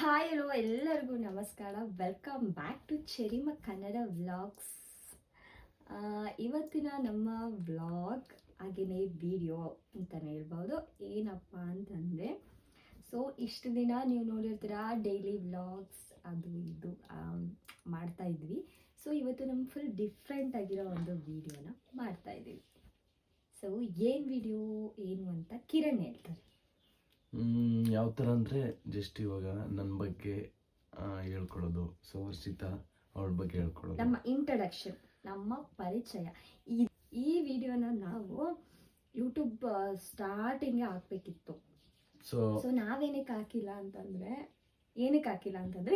Hi hello ಎಲ್ಲರಿಗೂ ನಮಸ್ಕಾರ. Welcome back to Cherima Kannada vlogs. ಇವತ್ತಿನ ನಮ್ಮ ವ್ಲಾಗ್ ಹಾಗೆಯೇ ವಿಡಿಯೋ ಅಂತಲೇ ಹೇಳ್ಬೋದು. ಏನಪ್ಪ ಅಂತಂದರೆ, ಸೊ ಇಷ್ಟು ದಿನ ನೀವು ನೋಡಿರ್ತೀರ ಡೈಲಿ ವ್ಲಾಗ್ಸ್ ಅದು ಇದು ಮಾಡ್ತಾ ಇದ್ವಿ. ಸೊ ಇವತ್ತು ನಮ್ಗೆ ಫುಲ್ ಡಿಫ್ರೆಂಟ್ ಆಗಿರೋ ಒಂದು ವಿಡಿಯೋನ ಮಾಡ್ತಾ ಇದ್ದೀವಿ. ಸೊ ಏನು ವಿಡಿಯೋ ಏನು ಅಂತ ಕಿರಣ್ ಹೇಳ್ತಾರೆ. ಯಾವ ಥರ ಅಂದರೆ ಜಸ್ಟ್ ಇವಾಗ ನನ್ನ ಬಗ್ಗೆ ಹೇಳ್ಕೊಳ್ಳೋದು. ಸೊ ವರ್ಷಿತಾ ಅವಳ ಬಗ್ಗೆ ಹೇಳ್ಕೊಳ್ಳೋದು, ನಮ್ಮ ಇಂಟ್ರಡಕ್ಷನ್, ನಮ್ಮ ಪರಿಚಯ. ಈ ವಿಡಿಯೋನ ನಾವು ಯೂಟ್ಯೂಬ್ ಸ್ಟಾರ್ಟಿಂಗ್ಗೆ ಹಾಕ್ಬೇಕಿತ್ತು. ಸೊ ನಾವೇನಕ್ಕೆ ಹಾಕಿಲ್ಲ ಅಂತಂದ್ರೆ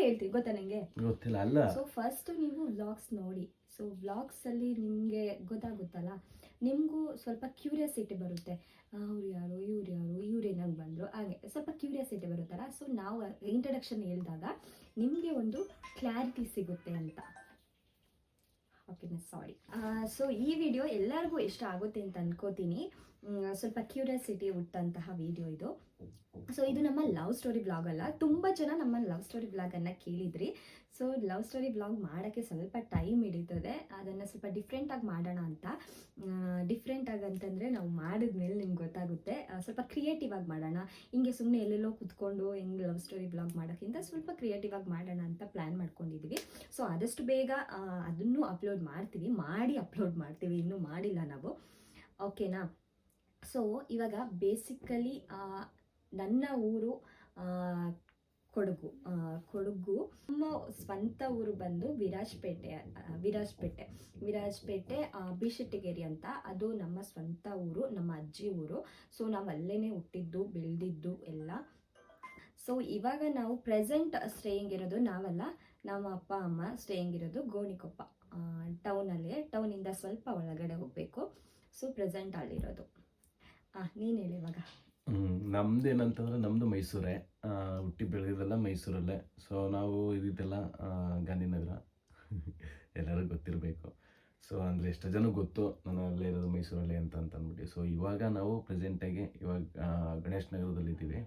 ಹೇಳ್ತೀವಿ, ಗೊತ್ತಾ ನಿಮಗೆ? ಗೊತ್ತಿಲ್ಲ ಅಲ್ಲ. ಸೊ ಫಸ್ಟ್ ನೀವು ವ್ಲಾಗ್ಸ್ ನೋಡಿ. ಸೊ ವ್ಲಾಗ್ಸಲ್ಲಿ ನಿಮಗೆ ಗೊತ್ತಾಗುತ್ತಲ್ಲ, ನಿಮಗೂ ಸ್ವಲ್ಪ ಕ್ಯೂರಿಯಾಸಿಟಿ ಬರುತ್ತೆ. ಅವ್ರು ಯಾರು, ಇವ್ರು ಏನಾಗಿ ಬಂದರು, ಹಾಗೆ ಸ್ವಲ್ಪ ಕ್ಯೂರಿಯಾಸಿಟಿ ಬರುತ್ತಲ್ಲ. ಸೊ ನಾವು ಇಂಟ್ರಡಕ್ಷನ್ ಹೇಳಿದಾಗ ನಿಮಗೆ ಒಂದು ಕ್ಲಾರಿಟಿ ಸಿಗುತ್ತೆ ಅಂತ. ಓಕೆನಾ? ಸಾರಿ. ಸೊ ಈ ವಿಡಿಯೋ ಎಲ್ಲರಿಗೂ ಇಷ್ಟ ಆಗುತ್ತೆ ಅಂತ ಅನ್ಕೋತೀನಿ. ಸ್ವಲ್ಪ ಕ್ಯೂರಿಯಾಸಿಟಿ ಹುಟ್ಟಂತಹ ವಿಡಿಯೋ ಇದು. ಸೊ ಇದು ನಮ್ಮ ಲವ್ ಸ್ಟೋರಿ ಬ್ಲಾಗ್ ಅಲ್ಲ. ತುಂಬ ಜನ ನಮ್ಮ ಲವ್ ಸ್ಟೋರಿ ಬ್ಲಾಗನ್ನು ಕೇಳಿದ್ರಿ. ಸೊ ಲವ್ ಸ್ಟೋರಿ ಬ್ಲಾಗ್ ಮಾಡೋಕ್ಕೆ ಸ್ವಲ್ಪ ಟೈಮ್ ಹಿಡಿತದೆ. ಅದನ್ನು ಸ್ವಲ್ಪ ಡಿಫ್ರೆಂಟಾಗಿ ಮಾಡೋಣ ಅಂತ. ಡಿಫ್ರೆಂಟಾಗಿ ಅಂತಂದರೆ ನಾವು ಮಾಡಿದ್ಮೇಲೆ ನಿಮ್ಗೆ ಗೊತ್ತಾಗುತ್ತೆ. ಸ್ವಲ್ಪ ಕ್ರಿಯೇಟಿವ್ ಆಗಿ ಮಾಡೋಣ. ಹಿಂಗೆ ಸುಮ್ಮನೆ ಎಲ್ಲೆಲ್ಲೋ ಕೂತ್ಕೊಂಡು ಹೆಂಗೆ ಲವ್ ಸ್ಟೋರಿ ಬ್ಲಾಗ್ ಮಾಡೋಕ್ಕಿಂತ ಸ್ವಲ್ಪ ಕ್ರಿಯೇಟಿವ್ ಆಗಿ ಮಾಡೋಣ ಅಂತ ಪ್ಲ್ಯಾನ್ ಮಾಡ್ಕೊಂಡಿದ್ದೀವಿ. ಸೊ ಆದಷ್ಟು ಬೇಗ ಅದನ್ನು ಅಪ್ಲೋಡ್ ಮಾಡ್ತೀವಿ. ಇನ್ನೂ ಮಾಡಿಲ್ಲ ನಾವು. ಓಕೆನಾ? ಸೊ ಇವಾಗ ಬೇಸಿಕಲಿ ನನ್ನ ಊರು ಕೊಡಗು. ನಮ್ಮ ಸ್ವಂತ ಊರು ಬಂದು ವಿರಾಜಪೇಟೆ ಬಿಶೆಟ್ಟಿಗೇರಿ ಅಂತ. ಅದು ನಮ್ಮ ಸ್ವಂತ ಊರು, ನಮ್ಮ ಅಜ್ಜಿ ಊರು. ಸೊ ನಾವು ಅಲ್ಲೇ ಹುಟ್ಟಿದ್ದು ಬೆಳೆದಿದ್ದು ಎಲ್ಲ. ಸೊ ಇವಾಗ ನಾವು ಪ್ರೆಸೆಂಟ್ ಸ್ಟೇಯಿಂಗ್ ಇರೋದು ನಾವಲ್ಲ, ನಮ್ಮ ಅಪ್ಪ ಅಮ್ಮ ಸ್ಟೇಯಿಂಗ್ ಇರೋದು ಗೋಣಿಕೊಪ್ಪ ಟೌನಿಂದ ಸ್ವಲ್ಪ ಒಳಗಡೆ ಹೋಗಬೇಕು. ಸೊ ಪ್ರೆಸೆಂಟ್ ಅಲ್ಲಿರೋದು. ನೀನು ಹೇಳಿ ಇವಾಗ. ನಮ್ದೇನಂತಂದ್ರೆ ನಮ್ಮದು ಮೈಸೂರೇ, ಹುಟ್ಟಿ ಬೆಳೆದಿದ್ದೆಲ್ಲ ಮೈಸೂರಲ್ಲೇ. ಸೊ ನಾವು ಇದ್ದಿದ್ದೆಲ್ಲ ಗಾಂಧಿನಗರ. ಎಲ್ಲರಿಗೂ ಗೊತ್ತಿರಬೇಕು. ಸೊ ಅಂದರೆ ಎಷ್ಟು ಜನ ಗೊತ್ತು ನಾನು ಅಲ್ಲೇ ಇರೋದು ಮೈಸೂರಲ್ಲಿ ಅಂತ ಅಂದ್ಬಿಟ್ಟು. ಸೊ ಇವಾಗ ನಾವು ಪ್ರೆಸೆಂಟಾಗಿ ಗಣೇಶ್ ನಗರದಲ್ಲಿದ್ದೀವಿ.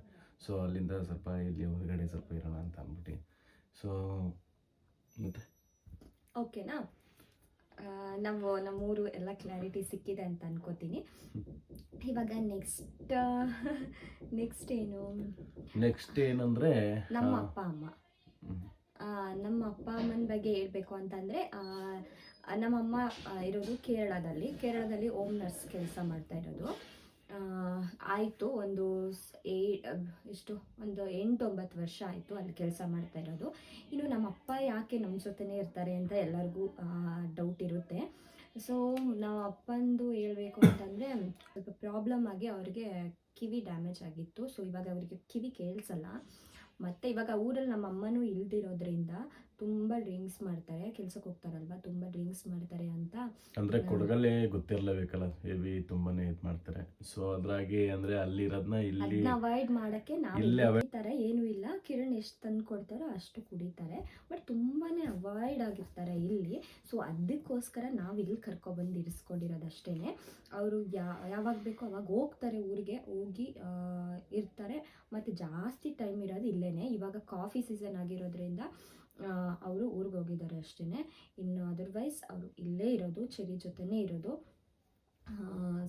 ಸೊ ಅಲ್ಲಿಂದ ಸ್ವಲ್ಪ ಇಲ್ಲಿ ಹೊರಗಡೆ ಸ್ವಲ್ಪ ಇರೋಣ ಅಂತ ಅಂದ್ಬಿಟ್ಟು. ಸೊ ಮತ್ತೆ ಓಕೆನಾ? ನಮ್ಮೂರು ಎಲ್ಲ ಕ್ಲಾರಿಟಿ ಸಿಕ್ಕಿದೆ ಅಂತ ಅನ್ಕೋತೀನಿ. ಇವಾಗ ನೆಕ್ಸ್ಟ್ ಏನಂದ್ರೆ ನಮ್ಮ ಅಪ್ಪ ಅಮ್ಮನ ಬಗ್ಗೆ ಹೇಳ್ಬೇಕು ಅಂತಂದ್ರೆ, ನಮ್ಮಮ್ಮ ಇರೋದು ಕೇರಳದಲ್ಲಿ ಹೋಮ್ ನರ್ಸ್ ಕೆಲಸ ಮಾಡ್ತಾ ಇರೋದು. ಆಯಿತು ಒಂದು 8-9 ವರ್ಷ ಆಯಿತು ಅಲ್ಲಿ ಕೆಲಸ ಮಾಡ್ತಾ ಇರೋದು. ಇನ್ನು ನಮ್ಮಪ್ಪ ಯಾಕೆ ನಮ್ಮ ಜೊತೆನೇ ಇರ್ತಾರೆ ಅಂತ ಎಲ್ಲರಿಗೂ ಡೌಟ್ ಇರುತ್ತೆ. ಸೊ ನಾವು ಅಪ್ಪಂದು ಹೇಳಬೇಕು ಅಂತಂದರೆ, ಸ್ವಲ್ಪ ಪ್ರಾಬ್ಲಮ್ ಆಗಿ ಅವ್ರಿಗೆ ಕಿವಿ ಡ್ಯಾಮೇಜ್ ಆಗಿತ್ತು. ಸೊ ಇವಾಗ ಅವರಿಗೆ ಕಿವಿ ಕೇಳಿಸಲ್ಲ. ಮತ್ತು ಇವಾಗ ಊರಲ್ಲಿ ನಮ್ಮ ಅಮ್ಮನೂ ಇಲ್ದಿರೋದ್ರಿಂದ ತುಂಬ ಡ್ರಿಂಕ್ಸ್ ಮಾಡ್ತಾರೆ, ಕೆಲ್ಸಕ್ಕೆ ಹೋಗ್ತಾರಲ್ವ, ತುಂಬ ಡ್ರಿಂಕ್ಸ್ ಮಾಡ್ತಾರೆ ಅಂತ. ಅಂದರೆ ಕೊಡಗಲ್ಲೇ ಗೊತ್ತಿರಲೇಬೇಕಲ್ಲ, ಹೆವಿ ತುಂಬಾನೇ ಇದು ಮಾಡ್ತಾರೆ. ಸೊ ಅದ್ರಾಗಿ ಅಂದರೆ ಅಲ್ಲಿರೋದನ್ನ ಇಲ್ಲಿ ಅವಾಯ್ಡ್ ಮಾಡೋಕ್ಕೆ ನಾವು ಥರ ಏನೂ ಇಲ್ಲ. ಕಿರಣ್ ಎಷ್ಟು ತಂದು ಕೊಡ್ತಾರೋ ಅಷ್ಟು ಕುಡಿತಾರೆ, ಬಟ್ ತುಂಬಾ ಅವಾಯ್ಡ್ ಆಗಿರ್ತಾರೆ ಇಲ್ಲಿ. ಸೊ ಅದಕ್ಕೋಸ್ಕರ ನಾವು ಇಲ್ಲಿ ಕರ್ಕೊಬಂದು ಇರಿಸ್ಕೊಂಡಿರೋದು ಅಷ್ಟೇ. ಅವರು ಯಾವಾಗ ಬೇಕೋ ಅವಾಗ ಹೋಗ್ತಾರೆ, ಊರಿಗೆ ಹೋಗಿ ಇರ್ತಾರೆ. ಮತ್ತು ಜಾಸ್ತಿ ಟೈಮ್ ಇರೋದು ಇಲ್ಲೇ. ಇವಾಗ ಕಾಫಿ ಸೀಸನ್ ಆಗಿರೋದ್ರಿಂದ ಅವರು ಊರಿಗೆ ಹೋಗಿದ್ದಾರೆ ಅಷ್ಟೇ. ಇನ್ನು ಅದರ್ವೈಸ್ ಅವರು ಇಲ್ಲೇ ಇರೋದು, ಚೆರಿ ಜೊತೆನೇ ಇರೋದು.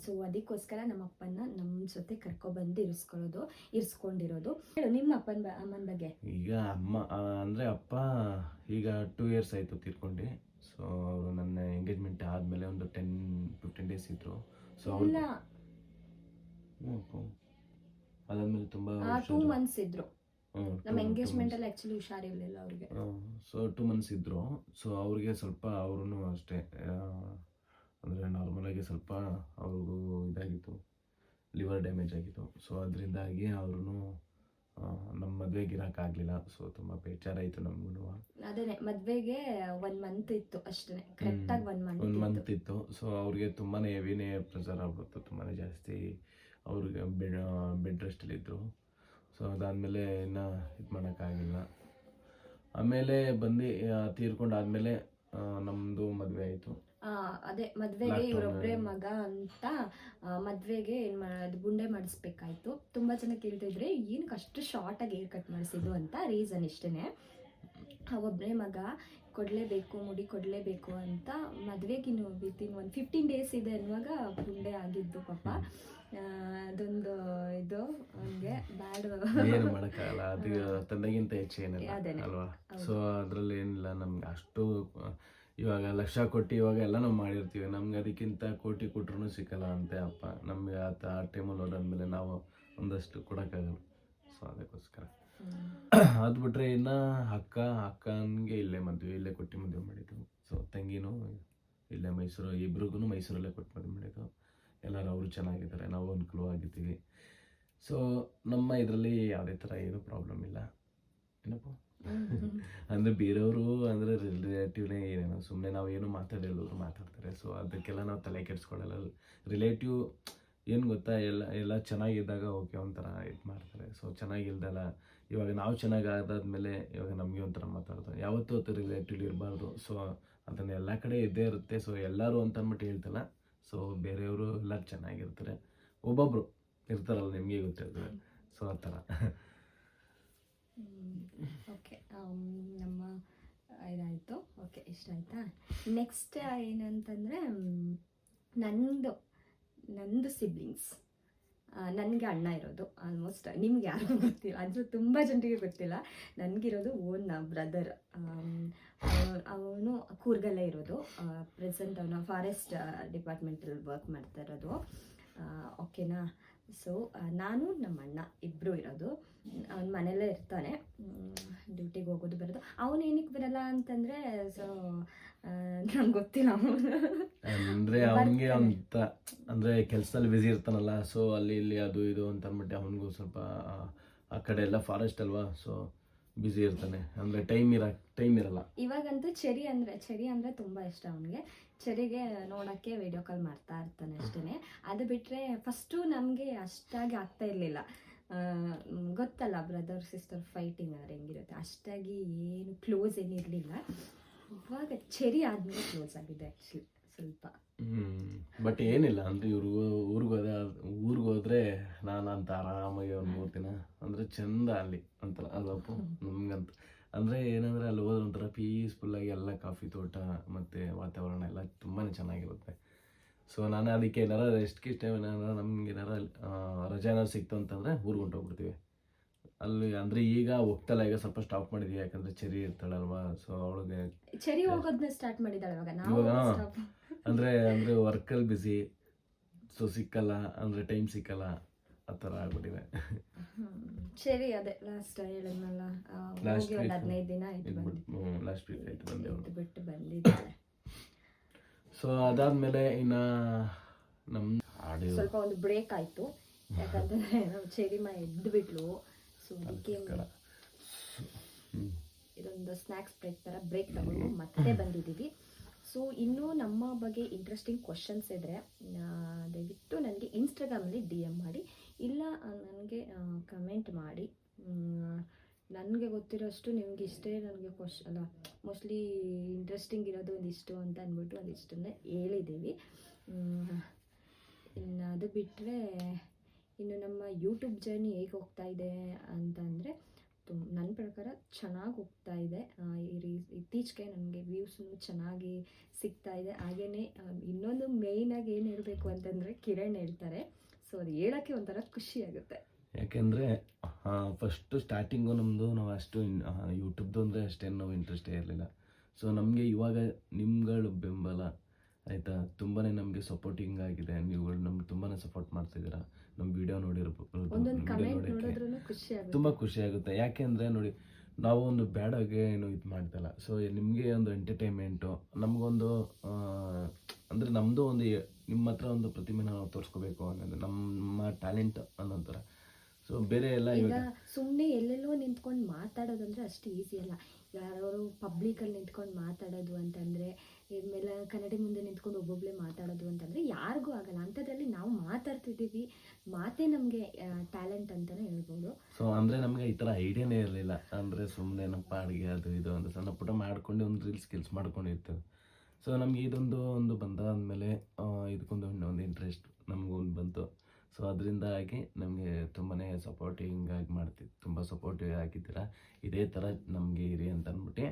ಸೊ ಅದಕ್ಕೋಸ್ಕರ ನಮ್ಮ ಅಪ್ಪನ ನಮ್ಮ ಜೊತೆ ಕರ್ಕೊಬಂದು ಇರಿಸ್ಕೊಂಡಿರೋದು. ಹೇಳು ನಿಮ್ಮ ಅಮ್ಮನ ಬಗ್ಗೆ. ಈಗ ಅಮ್ಮ ಅಂದರೆ ಅಪ್ಪ ಈಗ 2 years ಆಯಿತು ತೀರ್ಕೊಂಡು. ಸೊ ಅವರು ನನ್ನ ಎಂಗೇಜ್ಮೆಂಟ್ ಆದಮೇಲೆ ಒಂದು 10-15 days ಇದ್ರು. ಸೊ ಇಲ್ಲ, ಅದಾದ್ಮೇಲೆ ತುಂಬ 2 months ಇದ್ರು. ನಮ್ಮ ಎಂಗೇಜ್ಮೆಂಟ್ ಅಲ್ಲಿ ಆ್ಯಕ್ಚುಲಿ ಹುಷಾರಿರಲಿಲ್ಲ ಅವ್ರಿಗೆ. ಸೊ 2 months ಇದ್ರು. ಸೊ ಅವ್ರಿಗೆ ಸ್ವಲ್ಪ ಅವ್ರೂ ಅಷ್ಟೇ ಅಂದರೆ ನಾರ್ಮಲಾಗಿ ಸ್ವಲ್ಪ ಅವ್ರಿಗೂ ಇದಾಗಿತ್ತು, ಲಿವರ್ ಡ್ಯಾಮೇಜ್ ಆಗಿತ್ತು. ಸೊ ಅದರಿಂದಾಗಿ ಅವ್ರೂ ನಮ್ಮ ಮದುವೆಗೆ ಇರೋಕ್ಕಾಗಲಿಲ್ಲ. ಸೊ ತುಂಬ ಬೇಜಾರಾಯಿತು ನಮಗೂ. ಅದೇ ಮದುವೆಗೆ 1 month ಇತ್ತು ಅಷ್ಟೇ, ಕರೆಕ್ಟಾಗಿ 1 month ಇತ್ತು. ಸೊ ಅವ್ರಿಗೆ ತುಂಬಾ ಹೆವಿನೇ ಪ್ರೆಷರ್ ಆಗ್ಬಿಡ್ತು, ತುಂಬಾ ಜಾಸ್ತಿ. ಅವ್ರಿಗೆ ಬೆಡ್ ರೆಸ್ಟಲ್ಲಿದ್ದರು. ಸೊ ಅದಾದಮೇಲೆ ಇನ್ನೂ ಇದು ಮಾಡೋಕ್ಕಾಗಿಲ್ಲ. ಆಮೇಲೆ ಬಂದು ತೀರ್ಕೊಂಡಾದಮೇಲೆ ನಮ್ಮದು ಮದುವೆ ಆಯಿತು. ಅದೇ ಮದ್ವೆಗೆ ಇವರೊಬ್ಬರೇ ಮಗ ಅಂತ ಮದ್ವೆಗೆ ಅದು ಗುಂಡೆ ಮಾಡಿಸ್ಬೇಕಾಯ್ತು. ತುಂಬಾ ಜನ ಕೇಳ್ತಿದ್ರೆ ಏನಕ್ಕೆ ಅಷ್ಟು ಶಾರ್ಟಾಗಿ ಹೇರ್ ಕಟ್ ಮಾಡಿಸಿದ್ದು ಅಂತ. ರೀಸನ್ ಇಷ್ಟೇ, ಒಬ್ಬರೇ ಮಗ ಕೊಡಲೇಬೇಕು, ಮುಡಿ ಕೊಡಲೇಬೇಕು ಅಂತ ಮದುವೆಗಿನ್ನು ವಿತಿನ್ ಒಂದು 15 ಡೇಸ್ ಇದೆ ಅನ್ನುವಾಗ ಗುಂಡೆ ಆಗಿದ್ದು ಪಾಪ. ಅದೊಂದು ಇದು ಹಂಗೆ ಬ್ಯಾಡ್. ಏನು ಮಾಡೋಕ್ಕಾಗಲ್ಲ, ಅದು ತಂದೆಗಿಂತ ಹೆಚ್ಚು ಏನಿಲ್ಲ ಅಲ್ವಾ. ಸೊ ಅದರಲ್ಲಿ ಏನಿಲ್ಲ, ನಮ್ಗೆ ಅಷ್ಟು ಇವಾಗ ಲಕ್ಷ ಕೊಟ್ಟು ಇವಾಗ ಎಲ್ಲ ನಾವು ಮಾಡಿರ್ತೀವಿ, ನಮ್ಗೆ ಅದಕ್ಕಿಂತ ಕೋಟಿ ಕೊಟ್ರು ಸಿಕ್ಕಲ್ಲ ಅಂತೆ ಅಪ್ಪ. ನಮಗೆ ಆ ಟೈಮಲ್ಲಿ ಹೋದಾದ್ಮೇಲೆ ನಾವು ಒಂದಷ್ಟು ಕೊಡೋಕ್ಕಾಗಲ್ಲ. ಸೊ ಅದಕ್ಕೋಸ್ಕರ ಅದು ಬಿಟ್ಟರೆ ಇನ್ನು ಅಕ್ಕನಿಗೆ ಇಲ್ಲೇ ಮದುವೆ, ಇಲ್ಲೇ ಕೊಟ್ಟು ಮದುವೆ ಮಾಡಿದ್ದು. ಸೊ ತಂಗಿನೂ ಇಲ್ಲೇ ಮೈಸೂರು, ಇಬ್ರಿಗೂ ಮೈಸೂರಲ್ಲೇ ಕೊಟ್ಟು ಮದುವೆ ಮಾಡಿದ್ದು. ಎಲ್ಲರೂ ಅವರು ಚೆನ್ನಾಗಿದ್ದಾರೆ, ನಾವು ಅನುಕೂಲವಾಗಿದ್ದೀವಿ. ಸೊ ನಮ್ಮ ಇದರಲ್ಲಿ ಯಾವುದೇ ಥರ ಏನೂ ಪ್ರಾಬ್ಲಮ್ ಇಲ್ಲ. ಏನಪ್ಪ ಅಂದರೆ ಬೇರೆಯವರು ಅಂದರೆ ರಿಲೇಟಿವ್ನೇ ಏನೇನೋ ಸುಮ್ಮನೆ ನಾವು ಏನು ಮಾತಾಡಿಲ್ಲವರು ಮಾತಾಡ್ತಾರೆ. ಸೊ ಅದಕ್ಕೆಲ್ಲ ನಾವು ತಲೆ ಕೆಡಿಸ್ಕೊಳ್ಳಲ್ಲ. ರಿಲೇಟಿವ್ ಏನು ಗೊತ್ತಾ, ಎಲ್ಲ ಚೆನ್ನಾಗಿದ್ದಾಗ ಓಕೆ ಒಂಥರ ಇದು ಮಾಡ್ತಾರೆ. ಸೊ ಚೆನ್ನಾಗಿಲ್ದಲ್ಲ, ಇವಾಗ ನಾವು ಚೆನ್ನಾಗಿ ಆದಾದ್ಮೇಲೆ ಇವಾಗ ನಮಗೆ ಒಂಥರ ಮಾತಾಡ್ತಾರೆ. ಯಾವತ್ತೂ ಅದು ರಿಲೇಟಿವ್ ಇರಬಾರ್ದು. ಸೊ ಅದನ್ನು ಎಲ್ಲ ಕಡೆ ಇದ್ದೇ ಇರುತ್ತೆ. ಸೊ ಎಲ್ಲರೂ ಅಂತ ಅಂದ್ಬಿಟ್ಟು ಹೇಳ್ತಲ್ಲ. ಸೊ ಬೇರೆಯವರು ಎಲ್ಲರೂ ಚೆನ್ನಾಗಿರ್ತಾರೆ, ಒಬ್ಬೊಬ್ಬರು ಇರ್ತಾರಲ್ಲ, ನಿಮಗೆ ಗೊತ್ತಿರ್ತದೆ. ಸೊ ಆ ಥರ. ಓಕೆ, ನಮ್ಮ ಇದಾಯಿತು. ಓಕೆ, ಇಷ್ಟ ಆಯಿತಾ. ನೆಕ್ಸ್ಟ್ ಏನಂತಂದರೆ ನಂದು ಸಿಬ್ಲಿಂಗ್ಸ್. ನನಗೆ ಅಣ್ಣ ಇರೋದು ಆಲ್ಮೋಸ್ಟ್, ನಿಮ್ಗೆ ಯಾರಿಗೂ ಗೊತ್ತಿಲ್ಲ, ಅದು ತುಂಬ ಜನರಿಗೆ ಗೊತ್ತಿಲ್ಲ. ನನಗಿರೋದು ಓನ್ ಬ್ರದರ್. ಅವನು ಕೂರ್ಗಲ್ಲೇ ಇರೋದು. ಪ್ರೆಸೆಂಟ್ ಅವನು ಫಾರೆಸ್ಟ್ ಡಿಪಾರ್ಟ್ಮೆಂಟಲ್ಲಿ ವರ್ಕ್ ಮಾಡ್ತಾ ಇರೋದು. ಓಕೆನಾ. ಸೊ ನಾನು ನಮ್ಮ ಅಣ್ಣ ಇಬ್ಬರು ಇರೋದು. ಅವ್ನ ಮನೆಯಲ್ಲೇ ಇರ್ತಾನೆ, ಡ್ಯೂಟಿಗೆ ಹೋಗೋದು ಬರೋದು. ಅವನು ಏನಕ್ಕೆ ಬರಲ್ಲ ಅಂತಂದರೆ, ಸೊ ನಂಗೆ ಗೊತ್ತಿಲ್ಲ. ಅಂದರೆ ಅವನಿಗೆ ಅಂತ ಅಂದರೆ ಕೆಲಸದಲ್ಲಿ ಬ್ಯುಸಿ ಇರ್ತಾನಲ್ಲ. ಸೊ ಅಲ್ಲಿ ಇಲ್ಲಿ ಅದು ಇದು ಅಂತ ಅಂದ್ಬಿಟ್ಟು ಅವನಿಗೂ ಸ್ವಲ್ಪ ಆ ಕಡೆ ಎಲ್ಲ ಫಾರೆಸ್ಟ್ ಅಲ್ವಾ. ಸೊ ಬ್ಯುಸಿ ಇರ್ತಾನೆ, ಅಂದರೆ ಟೈಮ್ ಇರಲ್ಲ. ಇವಾಗಂತೂ ಚೆರಿ ಅಂದರೆ ತುಂಬ ಇಷ್ಟ ಅವನಿಗೆ. ಚೆರಿಗೆ ನೋಡೋಕ್ಕೆ ವಿಡಿಯೋ ಕಾಲ್ ಮಾಡ್ತಾ ಇರ್ತಾನೆ ಅಷ್ಟೇ. ಅದು ಬಿಟ್ಟರೆ ಫಸ್ಟು ನಮಗೆ ಅಷ್ಟಾಗಿ ಆಗ್ತಾ ಇರಲಿಲ್ಲ. ಗೊತ್ತಲ್ಲ, ಬ್ರದರ್ ಸಿಸ್ಟರ್ ಫೈಟಿಂಗ್ ಆದರೆ ಹೆಂಗಿರುತ್ತೆ, ಅಷ್ಟಾಗಿ ಏನು ಕ್ಲೋಸ್ ಏನಿರಲಿಲ್ಲ. ಇವಾಗ ಚೆರಿ ಆದಮೇಲೆ ಕ್ಲೋಸ್ ಆಗಿದೆ ಆ್ಯಕ್ಚುಲಿ ಸ್ವಲ್ಪ. ಬಟ್ ಏನಿಲ್ಲ ಅಂದರೆ ಇವರು ಊರಿಗೆ ಹೋದ್ರೆ ನಾನು ಅಂತ ಆರಾಮಾಗಿ ಒಂದು 3 ದಿನ ಅಂದರೆ ಚಂದ ಅಲ್ಲಿ ಅಂತಾರ ಅಲ್ಲಪ್ಪ ನಮ್ಗಂತ. ಅಂದರೆ ಏನಂದರೆ ಅಲ್ಲಿ ಹೋದ್ರೆ ಒಂಥರ ಪೀಸ್ಫುಲ್ಲಾಗಿ ಎಲ್ಲ ಕಾಫಿ ತೋಟ ಮತ್ತು ವಾತಾವರಣ ಎಲ್ಲ ತುಂಬಾ ಚೆನ್ನಾಗಿರುತ್ತೆ. ಸೊ ನಾನು ಅದಕ್ಕೆ ಏನಾರ ರೆಸ್ಟ್ಗೆ ಏನಾರ ನಮ್ಗೆ ಏನಾರ ರಜೆ ಏನಾರು ಸಿಕ್ತು ಅಂತಂದರೆ ಊರಿಗೆ ಹೊಂಟೋಗ್ಬಿಡ್ತೀವಿ ಅಲ್ಲಿ. ಅಂದರೆ ಈಗ ಹೋಗ್ತಲ್ಲ, ಈಗ ಸ್ವಲ್ಪ ಸ್ಟಾಪ್ ಮಾಡಿದ್ವಿ, ಯಾಕಂದರೆ ಚೆರಿ ಇರ್ತಾಳಲ್ವಾ. ಸೊ ಅವಳಿಗೆ ಚೆರಿ ಹೋಗೋದನ್ನ ಸ್ಟಾರ್ಟ್ ಮಾಡಿದ್ದಾಳೆ ಇವಾಗ. ಅಂದರೆ ವರ್ಕಲ್ಲಿ ಬ್ಯುಸಿ, ಸೊ ಸಿಕ್ಕಲ್ಲ, ಅಂದರೆ ಟೈಮ್ ಸಿಕ್ಕಲ್ಲ, ಆ ಥರ ಆಗ್ಬಿಟ್ಟಿದೆ. ಚೆರಿ ಅದೇ ಲಾಸ್ಟ್ ಹೇಳಿದ್ನಲ್ಲ, ಲಾಸ್ಟ್ ಒಂದು 15 ದಿನ ಲಾಸ್ಟ್ ವೀಕ್ ಆಯ್ತು ಬಂದೆ ಬಿಟ್ಟು ಬಂದಿದ್ದಾಳೆ. ಸೊ ಅದಾದಮೇಲೆ ಇನ್ನು ನಮ್ಮ ಆಡಿಯೋ ಸ್ವಲ್ಪ ಒಂದು ಬ್ರೇಕ್ ಆಯಿತು, ಯಾಕಂತಂದರೆ ನಾವು ಚೆರಿಮ ಎದ್ದು ಬಿಟ್ಲು. ಸೊ ಅದಕ್ಕೆ ಇದೊಂದು ಸ್ನ್ಯಾಕ್ಸ್ ಬ್ರೇಕ್ ತಗೊಂಡು ಮತ್ತೆ ಬಂದಿದ್ದೀವಿ. ಸೊ ಇನ್ನೂ ನಮ್ಮ ಬಗ್ಗೆ ಇಂಟ್ರೆಸ್ಟಿಂಗ್ ಕ್ವಶನ್ಸ್ ಇದ್ದರೆ ದಯವಿಟ್ಟು ನನಗೆ ಇನ್ಸ್ಟಾಗ್ರಾಮಲ್ಲಿ DM ಮಾಡಿ, ಇಲ್ಲ ನನಗೆ ಕಮೆಂಟ್ ಮಾಡಿ. ನನಗೆ ಗೊತ್ತಿರೋಷ್ಟು ನಿಮ್ಗೆ ಇಷ್ಟೇ ನನಗೆ ಅಲ್ಲ, ಮೋಸ್ಟ್ಲಿ ಇಂಟ್ರೆಸ್ಟಿಂಗ್ ಇರೋದು ಒಂದಿಷ್ಟು ಅಂತ ಅಂದ್ಬಿಟ್ಟು ಒಂದಿಷ್ಟನ್ನೇ ಹೇಳಿದ್ದೀವಿ. ಇನ್ನು ಅದು ಬಿಟ್ಟರೆ ಇನ್ನು ನಮ್ಮ ಯೂಟ್ಯೂಬ್ ಜರ್ನಿ ಹೇಗೆ ಹೋಗ್ತಾ ಇದೆ ಅಂತಂದರೆ, ನನ್ನ ಪ್ರಕಾರ ಚೆನ್ನಾಗಿ ಹೋಗ್ತಾ ಇದೆ. ಇತ್ತೀಚೆಗೆ ನನಗೆ ವ್ಯೂಸ್ನು ಚೆನ್ನಾಗಿ ಸಿಗ್ತಾ ಇದೆ. ಹಾಗೆಯೇ ಇನ್ನೊಂದು ಮೇಯ್ನಾಗಿ ಏನು ಹೇಳಬೇಕು ಅಂತಂದರೆ, ಕಿರಣ್ ಹೇಳ್ತಾರೆ. ಸೊ ಅದು ಹೇಳೋಕ್ಕೆ ಒಂಥರ ಖುಷಿ ಆಗುತ್ತೆ. ಯಾಕೆಂದರೆ ಫಸ್ಟು ಸ್ಟಾರ್ಟಿಂಗು ನಾವು ಅಷ್ಟು ಯೂಟ್ಯೂಬ್ದು ಅಂದರೆ ಅಷ್ಟೇನು ನಾವು ಇಂಟ್ರೆಸ್ಟೇ ಇರಲಿಲ್ಲ. ಸೊ ನಮಗೆ ಇವಾಗ ನಿಮ್ಗಳು ಬೆಂಬಲ ಆಯಿತಾ, ತುಂಬಾ ನಮಗೆ ಸಪೋರ್ಟಿಂಗ್ ಆಗಿದೆ. ನೀವುಗಳು ನಮ್ಗೆ ತುಂಬಾ ಸಪೋರ್ಟ್ ಮಾಡ್ತಿದ್ದೀರಾ. ನಮ್ಮ ವಿಡಿಯೋ ತುಂಬ ಖುಷಿ ಆಗುತ್ತೆ. ಯಾಕೆ ಅಂದರೆ ನೋಡಿ, ನಾವು ಒಂದು ಬ್ಯಾಡಾಗೆ ಏನು ಇದು ಮಾಡ್ತಲ್ಲ. ಸೊ ನಿಮಗೆ ಒಂದು ಎಂಟರ್ಟೈನ್ಮೆಂಟು, ನಮಗೊಂದು ಅಂದರೆ ನಮ್ಮದು ಒಂದು ನಿಮ್ಮ ಹತ್ರ ಒಂದು ಪ್ರತಿಮೆ ನಾವು ತೋರಿಸ್ಕೋಬೇಕು ಅನ್ನೋದು ನಮ್ಮ ಟ್ಯಾಲೆಂಟ್ ಅನ್ನೋಂಥರ. ಸೊ ಬೇರೆ ಎಲ್ಲ ಈಗ ಸುಮ್ಮನೆ ಎಲ್ಲೆಲ್ಲೋ ನಿಂತ್ಕೊಂಡು ಮಾತಾಡೋದಂದ್ರೆ ಅಷ್ಟು ಈಸಿ ಅಲ್ಲ. ಯಾರು ಪಬ್ಲಿಕಲ್ಲಿ ನಿಂತ್ಕೊಂಡು ಮಾತಾಡೋದು ಅಂತಂದರೆ, ಇದ್ಮೇಲೆ ಕನ್ನಡಿ ಮುಂದೆ ನಿಂತ್ಕೊಂಡು ಒಬ್ಬೊಬ್ಬಳೇ ಮಾತಾಡೋದು ಅಂತಂದರೆ ಯಾರಿಗೂ ಆಗಲ್ಲ. ಅಂಥದ್ರಲ್ಲಿ ನಾವು ಮಾತಾಡ್ತಿದ್ದೀವಿ, ಮಾತೇ ನಮಗೆ ಟ್ಯಾಲೆಂಟ್ ಅಂತಲೇ ಹೇಳ್ಬೋದು. ಸೊ ಅಂದರೆ ನಮಗೆ ಈ ಥರ ಐಡಿಯಾನೇ ಇರಲಿಲ್ಲ. ಅಂದರೆ ಸುಮ್ಮನೆ ನಮ್ಮ ಅಡುಗೆ ಅದು ಇದು ಅಂತ ಸಣ್ಣ ಪುಟ್ಟ ಮಾಡ್ಕೊಂಡು ಒಂದು ರೀಲ್ಸ್ ಮಾಡ್ಕೊಂಡಿರ್ತೇವೆ. ಸೊ ನಮಗೆ ಇದೊಂದು ಬಂದಾದಮೇಲೆ ಇದಕ್ಕೊಂದು ಇನ್ನೊಂದು ಇಂಟ್ರೆಸ್ಟ್ ನಮಗೊಂದು ಬಂತು. ಸೊ ಅದರಿಂದಾಗಿ ನಮಗೆ ತುಂಬಾ ಸಪೋರ್ಟಿಂಗ್ ಆಗಿ ತುಂಬ ಸಪೋರ್ಟಿವ್ ಆಗಿದ್ದೀರಾ. ಇದೇ ಥರ ನಮಗೆ ಇರಿ ಅಂತ ಅಂದ್ಬಿಟ್ಟು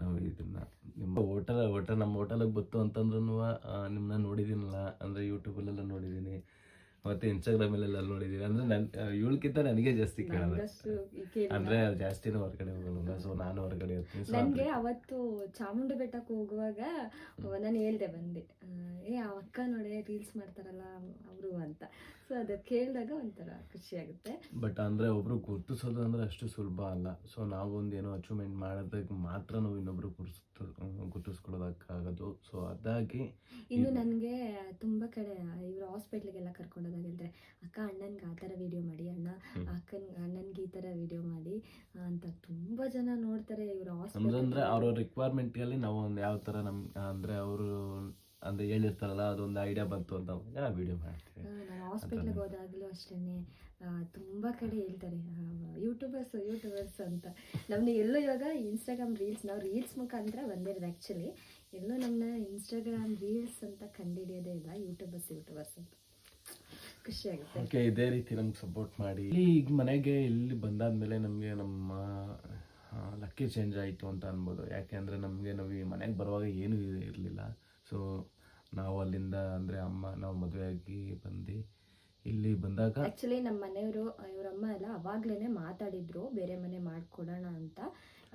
ನಾವು ಇದನ್ನು ನಿಮ್ಮ ನಮ್ಮ ಹೋಟೆಲಿಗೆ ಬಂತು ಅಂತಂದ್ರೂ ನಿಮ್ಮನ್ನ ನೋಡಿದ್ದೀನಲ್ಲ, ಅಂದರೆ ಯೂಟ್ಯೂಬಲ್ಲೆಲ್ಲ ನೋಡಿದ್ದೀನಿ, ಮತ್ತು ಇನ್ಸ್ಟಾಗ್ರಾಮಲ್ಲೆಲ್ಲ ನೋಡಿದ್ದೀನಿ. ಅಂದರೆ ಇವಳಕ್ಕಿಂತ ನನಗೆ ಜಾಸ್ತಿ ಕೇಳೋದು, ಅಂದರೆ ಜಾಸ್ತಿನೂ ಹೊರಗಡೆ ಹೋಗಲ್ಲ. ಸೊ ನಾನು ಹೊರಗಡೆ ಇರ್ತೀನಿ. ಸೊ ನನಗೆ ಅವತ್ತು ಚಾಮುಂಡಿ ಬೆಟ್ಟಕ್ಕೆ ಹೋಗುವಾಗ ನಾನು ಹೇಳ್ದೆ ಬಂದೆ, ಆ ಅಕ್ಕ ನೋಡೆ ರೀಲ್ಸ್ ಮಾಡ್ತಾರಲ್ಲ ಅವರು ಅಂತ. ಸೊ ಅದು ಕೇಳಿದಾಗ ಒಂಥರ ಖುಷಿ ಆಗುತ್ತೆ. ಬಟ್ ಅಂದರೆ ಒಬ್ರು ಗುರ್ತಿಸೋದು ಅಂದರೆ ಅಷ್ಟು ಸುಲಭ ಅಲ್ಲ. ಸೊ ನಾವೊಂದು ಏನೋ ಅಚೀವ್ಮೆಂಟ್ ಮಾಡೋದಕ್ಕೆ ಮಾತ್ರ ನಾವು ಇನ್ನೊಬ್ರು ಗುರ್ತಿಸ್ಕೊಳ್ಳೋದಕ್ಕಾಗೋದು. ಸೊ ಅದಾಗಿ ಇನ್ನು ನನಗೆ ತುಂಬ ಕಡೆ ಇವರು ಹಾಸ್ಪಿಟ್ಲಿಗೆಲ್ಲ ಕರ್ಕೊಂಡೋದಾಗ ಹೇಳ್ತಾರೆ, ಅಕ್ಕ ಅಣ್ಣನಿಗೆ ಆ ಥರ ವಿಡಿಯೋ ಮಾಡಿ, ಅಣ್ಣನಿಗೆ ಈ ಥರ ವಿಡಿಯೋ ಮಾಡಿ ಅಂತ ತುಂಬ ಜನ ನೋಡ್ತಾರೆ. ಇವರು ಹಾಸ್ಪಿಟಲ್ ಅಂದರೆ ಅವ್ರ ರಿಕ್ವೈರ್ಮೆಂಟ್ಗಲ್ಲಿ ನಾವು ಒಂದು ಯಾವ ಥರ ಅಂದರೆ ಅವರು ಅಂದರೆ ಹೇಳಿರ್ತಾರಲ್ಲ, ಅದೊಂದು ಐಡಿಯಾ ಬಂತು ಅಂತ ವಿಡಿಯೋ ಮಾಡ್ತೀವಿ. ನಾನು ಹಾಸ್ಪಿಟ್ಲಿಗೆ ಹೋದಾಗಲೂ ಅಷ್ಟೇ ತುಂಬ ಕಡೆ ಹೇಳ್ತಾರೆ ಯೂಟ್ಯೂಬರ್ಸ್ ಅಂತ. ನಮ್ಮನ್ನ ಎಲ್ಲೋ ಇವಾಗ ಇನ್ಸ್ಟಾಗ್ರಾಮ್ ರೀಲ್ಸ್, ನಾವು ರೀಲ್ಸ್ ಮುಖಾಂತರ ಬಂದಿರೋದು ಆ್ಯಕ್ಚುಲಿ. ಎಲ್ಲೋ ನಮ್ಮನ್ನ ಇನ್ಸ್ಟಾಗ್ರಾಮ್ ರೀಲ್ಸ್ ಅಂತ ಕಂಡುಹಿಡಿಯೋದೇ ಇಲ್ಲ, ಯೂಟ್ಯೂಬರ್ಸ್ ಅಂತ. ಖುಷಿಯಾಗುತ್ತೆ. ಓಕೆ, ಇದೇ ರೀತಿ ನಮ್ಗೆ ಸಪೋರ್ಟ್ ಮಾಡಿ. ಈಗ ಮನೆಗೆ ಇಲ್ಲಿ ಬಂದಾದ್ಮೇಲೆ ನಮಗೆ ನಮ್ಮ ಲಕ್ಕಿ ಚೇಂಜ್ ಆಯಿತು ಅಂತ ಅನ್ಬೋದು. ಯಾಕೆ ಅಂದರೆ ನಾವು ಈ ಮನೆಗೆ ಬರುವಾಗ ಏನೂ ಇರಲಿಲ್ಲ. ಸೊ ನಾವು ಅಲ್ಲಿಂದ ಅಂದರೆ ನಾವು ಮದುವೆಯಾಗಿ ಬಂದು ಇಲ್ಲಿ ಬಂದಾಗ ಆ್ಯಕ್ಚುಲಿ ನಮ್ಮ ಮನೆಯವರು, ಇವರಮ್ಮ ಎಲ್ಲ ಅವಾಗ್ಲೇ ಮಾತಾಡಿದ್ರು ಬೇರೆ ಮನೆ ಮಾಡಿಕೊಡೋಣ ಅಂತ.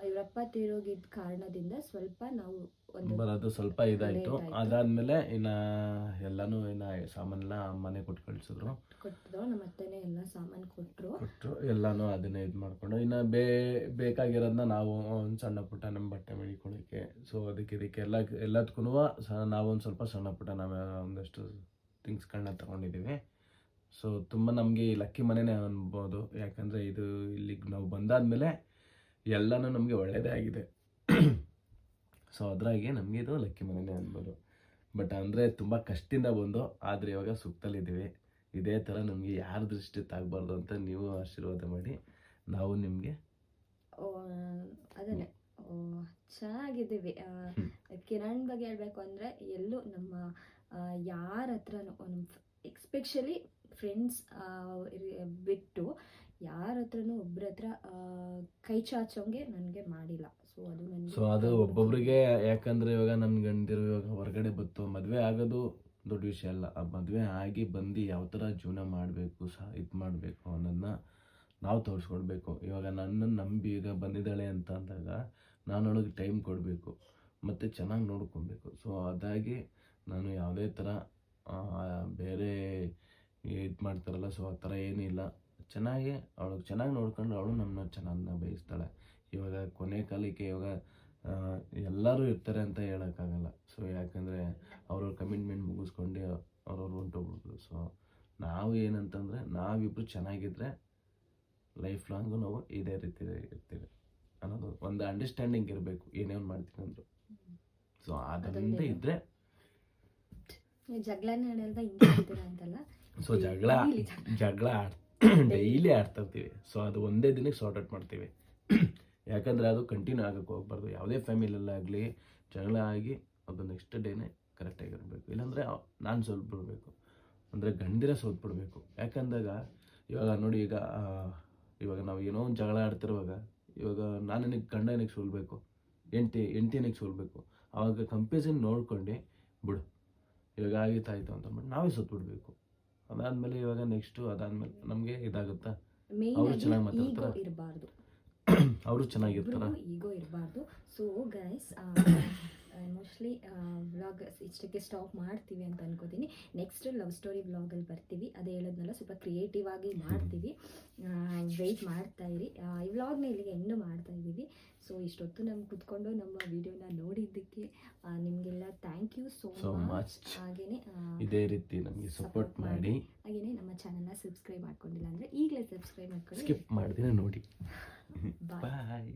ಇವರಪ್ಪ ತೀರೋಗಿದ್ದ ಕಾರಣದಿಂದ ಸ್ವಲ್ಪ ನಾವು ಬರೋದು ಸ್ವಲ್ಪ ಇದಾಯಿತು. ಅದಾದಮೇಲೆ ಎಲ್ಲನೂ ಸಾಮಾನೆಲ್ಲ ಅಮ್ಮನೇ ಕೊಟ್ಟು ಕಳಿಸಿದ್ರು. ನಮ್ಮ ಅತ್ತೆನೇ ಎಲ್ಲ ಸಾಮಾನು ಕೊಟ್ಟರು ಎಲ್ಲನೂ ಅದನ್ನೇ ಇದು ಮಾಡಿಕೊಂಡು ಬೇಕಾಗಿರೋದನ್ನ ನಾವು ಒಂದು ಸಣ್ಣ ಪುಟ್ಟ ನಮ್ಮ ಬಟ್ಟೆ ಮಡಿಕೊಳ್ಳೋಕ್ಕೆ. ಸೊ ಇದಕ್ಕೆ ಎಲ್ಲದಕ್ಕೂ ನಾವೊಂದು ಸ್ವಲ್ಪ ಸಣ್ಣ ಪುಟ್ಟ ಒಂದಷ್ಟು ಥಿಂಗ್ಸ್ಗಳನ್ನ ತೊಗೊಂಡಿದ್ದೀವಿ. ಸೊ ತುಂಬ ನಮಗೆ ಲಕ್ಕಿ ಮನೆಯೇ ಅನ್ಬೋದು. ಯಾಕಂದರೆ ಇಲ್ಲಿಗೆ ನಾವು ಬಂದಾದಮೇಲೆ ಎಲ್ಲನೂ ನಮಗೆ ಒಳ್ಳೆಯದೇ ಆಗಿದೆ. ಸೊ ಅದ್ರಾಗೆ ನಮಗೆ ಇದು ಲಕ್ಕಿ ಮನೆಯೇ ಅನ್ಬೋದು. ಬಟ್ ಅಂದರೆ ತುಂಬ ಕಷ್ಟದಿಂದ ಬಂದು, ಆದರೆ ಇವಾಗ ಸುತ್ತಲಿದ್ದೀವಿ. ಇದೇ ಥರ ನಮಗೆ ಯಾರ ದೃಷ್ಟಿ ತಾಗಬಾರ್ದು ಅಂತ ನೀವು ಆಶೀರ್ವಾದ ಮಾಡಿ. ನಾವು ನಿಮಗೆ ಅದನ್ನೇ ಚೆನ್ನಾಗಿದ್ದೀವಿ. ಕಿರಣ್ ಬಗ್ಗೆ ಹೇಳಬೇಕು ಅಂದರೆ ಎಲ್ಲೂ ನಮ್ಮ ಯಾರ ಹತ್ರನೂ ಎಕ್ಸ್ಪೆಷಲಿ ಫ್ರೆಂಡ್ಸ್ ಬಿಟ್ಟು ಯಾರ ಹತ್ರನೂ ಒಬ್ಬರ ಹತ್ರ ಕೈ ಚಾಚೋಂಗೆ ನನಗೆ ಮಾಡಿಲ್ಲ. ಸೊ ಅದು ಒಬ್ಬೊಬ್ಬರಿಗೆ. ಯಾಕಂದರೆ ಇವಾಗ ನನ್ನ ಗಂಡಿರು ಇವಾಗ ಹೊರಗಡೆ ಬಂತು, ಮದುವೆ ಆಗೋದು ದೊಡ್ಡ ವಿಷಯ ಅಲ್ಲ. ಆ ಮದುವೆ ಆಗಿ ಬಂದು ಯಾವ ಥರ ಜೀವನ ಮಾಡಬೇಕು ಇದು ಮಾಡಬೇಕು ಅನ್ನೋದನ್ನ ನಾವು ತೋರಿಸ್ಕೊಡ್ಬೇಕು. ಇವಾಗ ನನ್ನನ್ನು ನಂಬಿ ಈಗ ಬಂದಿದ್ದಾಳೆ ಅಂತ ಅಂದಾಗ ನಾನು ಅವಳಿಗೆ ಟೈಮ್ ಕೊಡಬೇಕು ಮತ್ತು ಚೆನ್ನಾಗಿ ನೋಡ್ಕೊಬೇಕು. ಸೊ ಅದಾಗಿ ನಾನು ಯಾವುದೇ ಥರ ಬೇರೆ ಇದು ಮಾಡ್ತಾರಲ್ಲ, ಸೊ ಆ ಥರ ಏನಿಲ್ಲ. ಅವಳಿಗೆ ಚೆನ್ನಾಗಿ ನೋಡ್ಕೊಂಡು ಅವಳು ನಮ್ಮನ್ನ ಚೆನ್ನಾಗಿ ಬಯಸ್ತಾಳೆ. ಇವಾಗ ಕೊನೆ ಕಾಲಕ್ಕೆ ಇವಾಗ ಎಲ್ಲರೂ ಇರ್ತಾರೆ ಅಂತ ಹೇಳೋಕ್ಕಾಗಲ್ಲ. ಸೊ ಯಾಕಂದರೆ ಅವ್ರವ್ರ ಕಮಿಟ್ಮೆಂಟ್ ಮುಗಿಸ್ಕೊಂಡು ಅವ್ರವ್ರು ಹೊಂಟೋಗ್ಬಿಡ್ಬೋದು. ಸೊ ನಾವು ಏನಂತಂದರೆ ನಾವಿಬ್ಬರು ಚೆನ್ನಾಗಿದ್ದರೆ ಲೈಫ್ ಲಾಂಗು ನಾವು ಇದೇ ರೀತಿ ಇರ್ತೀವಿ ಅನ್ನೋದು ಒಂದು ಅಂಡರ್ಸ್ಟ್ಯಾಂಡಿಂಗ್ ಇರಬೇಕು, ಏನೇ ಒಂದು ಮಾಡ್ತೀನಿ ಅಂದರು. ಸೊ ಅದರಿಂದ ಇದ್ದರೆ ಸೊ ಜಗಳ ಡೈಲಿ ಆಡ್ತಾ ಇರ್ತೀವಿ. ಸೊ ಅದು ಒಂದೇ ದಿನಕ್ಕೆ ಸಾರ್ಟ್ ಔಟ್ ಮಾಡ್ತೀವಿ. ಯಾಕಂದರೆ ಅದು ಕಂಟಿನ್ಯೂ ಆಗೋಕ್ಕೆ ಹೋಗ್ಬಾರ್ದು. ಯಾವುದೇ ಫ್ಯಾಮಿಲಿಯಲ್ಲಾಗಲಿ ಜಗಳ ಆಗಿ ಅದು ನೆಕ್ಸ್ಟ್ ಡೇನೇ ಕರೆಕ್ಟಾಗಿರಬೇಕು. ಇಲ್ಲಾಂದರೆ ನಾನು ಸೋಲ್ಬಿಡ್ಬೇಕು, ಅಂದರೆ ಗಂಡಿರ ಸೋತ್ಬಿಡ್ಬೇಕು. ಯಾಕಂದಾಗ ಇವಾಗ ನೋಡಿ, ಇವಾಗ ನಾವು ಏನೋ ಒಂದು ಜಗಳ ಆಡ್ತಿರುವಾಗ ಇವಾಗ ನಾನು ಗಂಡ ಏನಕ್ಕೆ ಸೋಲ್ಬೇಕು, ಹೆಂಡತಿ ಏನಕ್ಕೆ ಸೋಲ್ಬೇಕು. ಆವಾಗ ಕಂಪೇರಿಸನ್ ನೋಡ್ಕೊಂಡು ಬಿಡು, ಇವಾಗ ಆಗಿತ್ತಾಯಿತು ಅಂತಂದ್ಬಿಟ್ಟು ನಾವೇ ಸೋತ್ಬಿಡ್ಬೇಕು. ಅದಾದಮೇಲೆ ಇವಾಗ ನೆಕ್ಸ್ಟು ಅದಾದಮೇಲೆ ನಮಗೆ ಇದಾಗುತ್ತಾ, ಅವರು ಚೆನ್ನಾಗಿ ಮಾತಾಡ್ತಾರೆ, ಅವರು ಚೆನ್ನಾಗಿರ್ತಾರೆ, ಈಗೋ ಇರಬಾರ್ದು. ಸೊ ಗೈಸ್, ಮೋಸ್ಟ್ಲಿ ವ್ಲಾಗ್ ಇಷ್ಟಕ್ಕೆ ಸ್ಟಾಪ್ ಮಾಡ್ತೀವಿ ಅಂತ ಅನ್ಕೋತೀನಿ. ನೆಕ್ಸ್ಟ್ ಲವ್ ಸ್ಟೋರಿ ವ್ಲಾಗಲ್ಲಿ ಬರ್ತೀವಿ. ಅದೇ ಹೇಳೋದ್ನಲ್ಲ, ಸ್ವಲ್ಪ ಕ್ರಿಯೇಟಿವ್ ಆಗಿ ಮಾಡ್ತೀವಿ. ವೆಯ್ಟ್ ಮಾಡ್ತಾ ಇರಿ. ಈ ವ್ಲಾಗ್ನ ಇಲ್ಲಿಗೆ ಎಂಡ್ ಮಾಡ್ತಾ ಇದ್ದೀವಿ. ಸೊ ಇಷ್ಟೊತ್ತು ನಮ್ಗೆ ಕುತ್ಕೊಂಡು ನಮ್ಮ ವಿಡಿಯೋನ ನೋಡಿದ್ದಕ್ಕೆ ನಿಮಗೆಲ್ಲ ಥ್ಯಾಂಕ್ ಯು ಸೋ ಮಚ್. ಹಾಗೆಯೇ ಇದೇ ರೀತಿ ನಮಗೆ ಸಪೋರ್ಟ್ ಮಾಡಿ. ಹಾಗೆಯೇ ನಮ್ಮ ಚಾನಲ್ನ ಸಬ್ಸ್ಕ್ರೈಬ್ ಮಾಡ್ಕೊಂಡಿಲ್ಲ ಅಂದರೆ ಈಗಲೇ ಸಬ್ಸ್ಕ್ರೈಬ್ ಮಾಡ್ಕೊಂಡು ಸ್ಕಿಪ್ ಮಾಡ್ತೀನಿ ನೋಡಿ. ಬಾಯ್.